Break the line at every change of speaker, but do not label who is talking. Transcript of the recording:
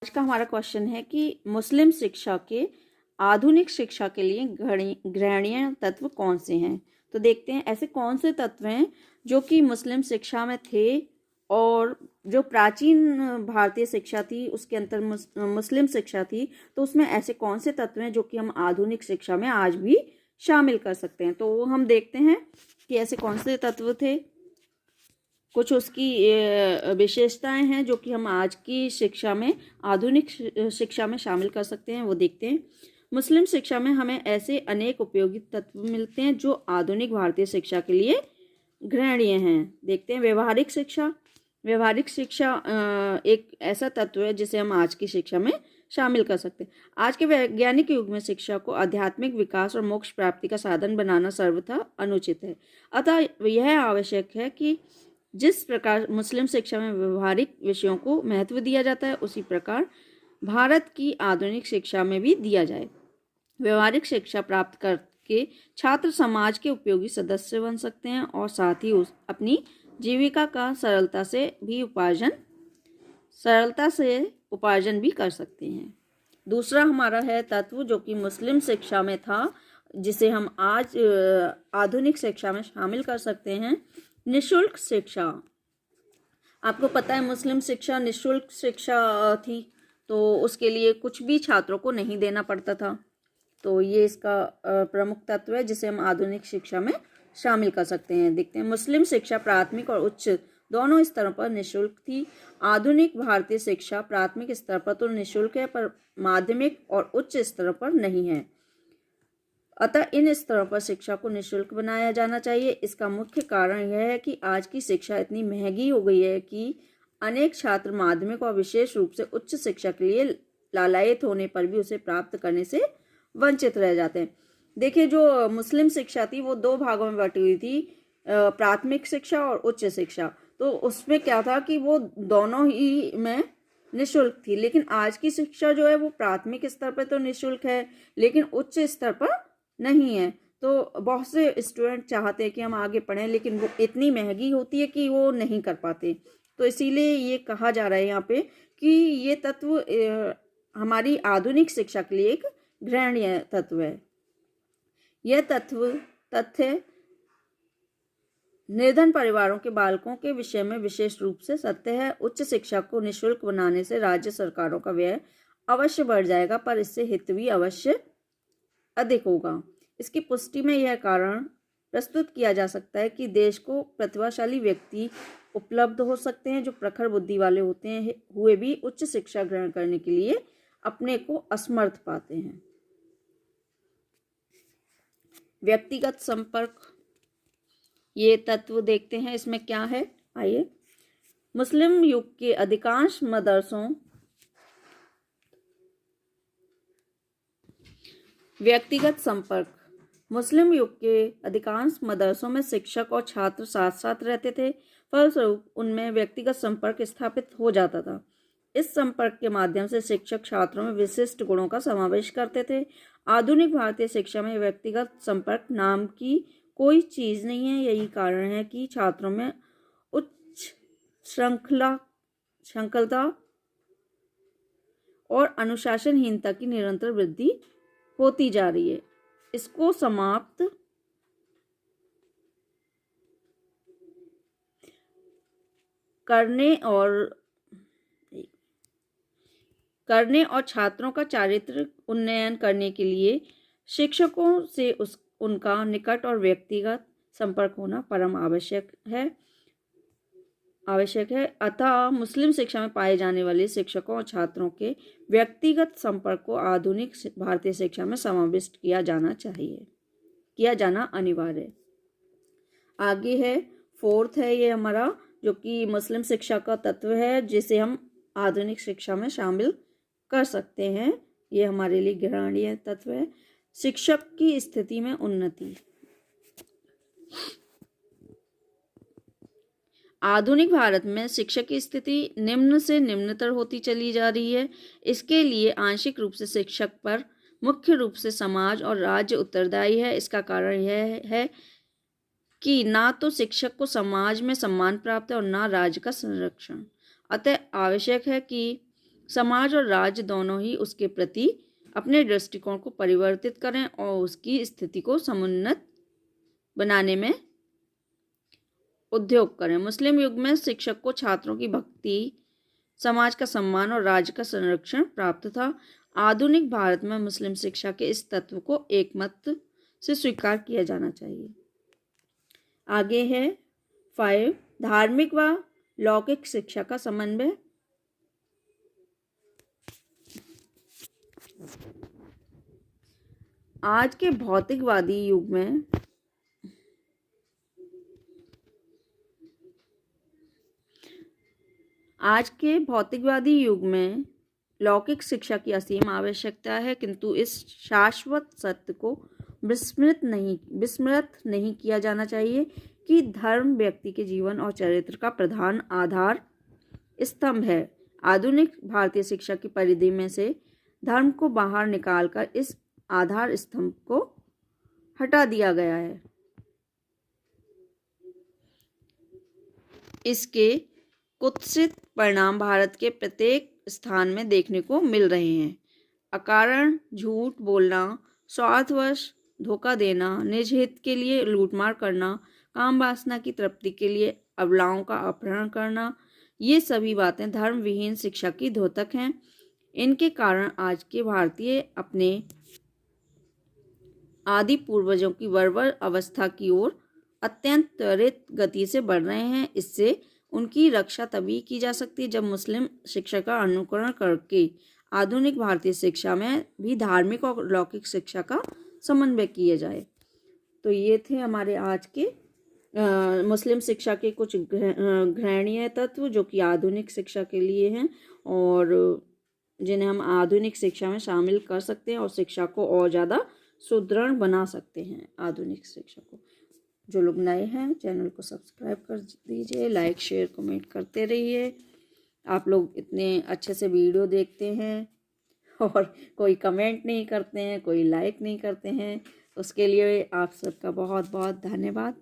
आज का हमारा क्वेश्चन है कि मुस्लिम शिक्षा के आधुनिक शिक्षा के लिए ग्रहणीय तत्व कौन से हैं। तो देखते हैं ऐसे कौन से तत्व हैं जो कि मुस्लिम शिक्षा में थे और जो प्राचीन भारतीय शिक्षा थी उसके अंतर मुस्लिम शिक्षा थी, तो उसमें ऐसे कौन से तत्व हैं जो कि हम आधुनिक शिक्षा में आज भी शामिल कर सकते हैं। तो वो हम देखते हैं कि ऐसे कौन से तत्व थे, कुछ उसकी विशेषताएं हैं जो कि हम आज की शिक्षा में आधुनिक शिक्षा में शामिल कर सकते हैं, वो देखते हैं। मुस्लिम शिक्षा में हमें ऐसे अनेक उपयोगी तत्व मिलते हैं जो आधुनिक भारतीय शिक्षा के लिए ग्रहणीय हैं। देखते हैं व्यवहारिक शिक्षा। व्यवहारिक शिक्षा एक ऐसा तत्व है जिसे हम आज की शिक्षा में शामिल कर सकते हैं। आज के वैज्ञानिक युग में शिक्षा को आध्यात्मिक विकास और मोक्ष प्राप्ति का साधन बनाना सर्वथा अनुचित है। अतः यह आवश्यक है कि जिस प्रकार मुस्लिम शिक्षा में व्यवहारिक विषयों को महत्व दिया जाता है, उसी प्रकार भारत की आधुनिक शिक्षा में भी दिया जाए। व्यवहारिक शिक्षा प्राप्त करके छात्र समाज के उपयोगी सदस्य बन सकते हैं और साथ ही अपनी जीविका का सरलता से उपार्जन भी कर सकते हैं। दूसरा हमारा है तत्व जो कि मुस्लिम शिक्षा में था, जिसे हम आज आधुनिक शिक्षा में शामिल कर सकते हैं, निशुल्क शिक्षा। आपको पता है मुस्लिम शिक्षा निशुल्क शिक्षा थी, तो उसके लिए कुछ भी छात्रों को नहीं देना पड़ता था। तो ये इसका प्रमुख तत्व है जिसे हम आधुनिक शिक्षा में शामिल कर सकते हैं। देखते हैं मुस्लिम शिक्षा प्राथमिक और उच्च दोनों स्तरों पर निशुल्क थी। आधुनिक भारतीय शिक्षा प्राथमिक स्तर पर तो निशुल्क है, पर माध्यमिक और उच्च स्तरों पर नहीं है। अतः इन स्तरों पर शिक्षा को निःशुल्क बनाया जाना चाहिए। इसका मुख्य कारण यह है कि आज की शिक्षा इतनी महंगी हो गई है कि अनेक छात्र माध्यमिक और विशेष रूप से उच्च शिक्षा के लिए लालायित होने पर भी उसे प्राप्त करने से वंचित रह जाते हैं। देखिए, जो मुस्लिम शिक्षा थी वो दो भागों में बटी हुई थी, प्राथमिक शिक्षा और उच्च शिक्षा। तो उसमें क्या था कि वो दोनों ही में निःशुल्क थी, लेकिन आज की शिक्षा जो है वो प्राथमिक स्तर पर तो निःशुल्क है लेकिन उच्च स्तर पर नहीं है। तो बहुत से स्टूडेंट चाहते हैं कि हम आगे पढ़ें, लेकिन वो इतनी महंगी होती है कि वो नहीं कर पाते। तो इसीलिए ये कहा जा रहा है यहाँ पे कि ये तत्व हमारी आधुनिक शिक्षा के लिए एक ग्रहणीय तत्व है। यह तथ्य निर्धन परिवारों के बालकों के विषय में विशेष रूप से सत्य है। उच्च शिक्षा को निःशुल्क बनाने से राज्य सरकारों का व्यय अवश्य बढ़ जाएगा, पर इससे हित भी अवश्य अधिक होगा। इसकी पुष्टि में यह कारण प्रस्तुत किया जा सकता है कि देश को प्रतिभाशाली व्यक्ति उपलब्ध हो सकते हैं जो प्रखर बुद्धि वाले होते हैं हुए भी उच्च शिक्षा ग्रहण करने के लिए अपने को असमर्थ पाते हैं। व्यक्तिगत संपर्क, ये तत्व देखते हैं इसमें क्या है। आइए, मुस्लिम युग के अधिकांश मदरसों व्यक्तिगत संपर्क। मुस्लिम युग के अधिकांश मदरसों में शिक्षक और छात्र साथ साथ रहते थे, फलस्वरूप उनमें व्यक्तिगत संपर्क स्थापित हो जाता था। इस संपर्क के माध्यम से शिक्षक छात्रों में विशिष्ट गुणों का समावेश करते थे। आधुनिक भारतीय शिक्षा में व्यक्तिगत संपर्क नाम की कोई चीज नहीं है। यही कारण है कि छात्रों में उच्च श्रृंखलता और अनुशासनहीनता की निरंतर वृद्धि होती जा रही है। इसको समाप्त करने और छात्रों का चारित्रिक उन्नयन करने के लिए शिक्षकों से उनका निकट और व्यक्तिगत संपर्क होना परम आवश्यक है। अतः मुस्लिम शिक्षा में पाए जाने वाले शिक्षकों और छात्रों के व्यक्तिगत संपर्क को आधुनिक भारतीय शिक्षा में समाविष्ट किया जाना अनिवार्य। आगे है फोर्थ है ये हमारा, जो कि मुस्लिम शिक्षा का तत्व है जिसे हम आधुनिक शिक्षा में शामिल कर सकते हैं। ये हमारे लिए ग्रहणीय तत्व है, शिक्षक की स्थिति में उन्नति। आधुनिक भारत में शिक्षक की स्थिति निम्न से निम्नतर होती चली जा रही है। इसके लिए आंशिक रूप से शिक्षक पर मुख्य रूप से समाज और राज्य उत्तरदायी है। इसका कारण यह है कि ना तो शिक्षक को समाज में सम्मान प्राप्त है और ना राज्य का संरक्षण। अतः आवश्यक है कि समाज और राज्य दोनों ही उसके प्रति अपने दृष्टिकोण को परिवर्तित करें और उसकी स्थिति को समुन्नत बनाने में उद्योग करें। मुस्लिम युग में शिक्षक को छात्रों की भक्ति, समाज का सम्मान और राज्य का संरक्षण प्राप्त था। आधुनिक भारत में मुस्लिम शिक्षा के इस तत्व को एकमत से स्वीकार किया जाना चाहिए। आगे है 5 धार्मिक व लौकिक शिक्षा का समन्वय। आज के भौतिकवादी युग में लौकिक शिक्षा की असीम आवश्यकता है, किंतु इस शाश्वत सत्य को विस्मृत नहीं किया जाना चाहिए कि धर्म व्यक्ति के जीवन और चरित्र का प्रधान आधार स्तंभ है। आधुनिक भारतीय शिक्षा की परिधि में से धर्म को बाहर निकालकर इस आधार स्तंभ को हटा दिया गया है। इसके कुत्सित परिणाम भारत के प्रत्येक स्थान में देखने को मिल रहे हैं। अकारण झूठ बोलना, स्वार्थवश धोखा देना, निज हित के लिए लूटमार करना, काम वासना की तृप्ति के लिए अबलाओं का अपहरण करना, ये सभी बातें धर्म विहीन शिक्षा की द्योतक हैं। इनके कारण आज के भारतीय अपने आदि पूर्वजों की बर्बर अवस्था की ओर अत्यंत त्वरित गति से बढ़ रहे हैं। इससे उनकी रक्षा तभी की जा सकती है जब मुस्लिम शिक्षा का अनुकरण करके आधुनिक भारतीय शिक्षा में भी धार्मिक और लौकिक शिक्षा का समन्वय किया जाए। तो ये थे हमारे आज के मुस्लिम शिक्षा के कुछ घृणीय तत्व जो कि आधुनिक शिक्षा के लिए हैं और जिन्हें हम आधुनिक शिक्षा में शामिल कर सकते हैं और शिक्षा को और ज़्यादा सुदृढ़ बना सकते हैं। आधुनिक शिक्षा को जो लोग नए हैं चैनल को सब्सक्राइब कर दीजिए, लाइक शेयर कमेंट करते रहिए। आप लोग इतने अच्छे से वीडियो देखते हैं और कोई कमेंट नहीं करते हैं, कोई लाइक नहीं करते हैं, उसके लिए आप सबका बहुत बहुत धन्यवाद।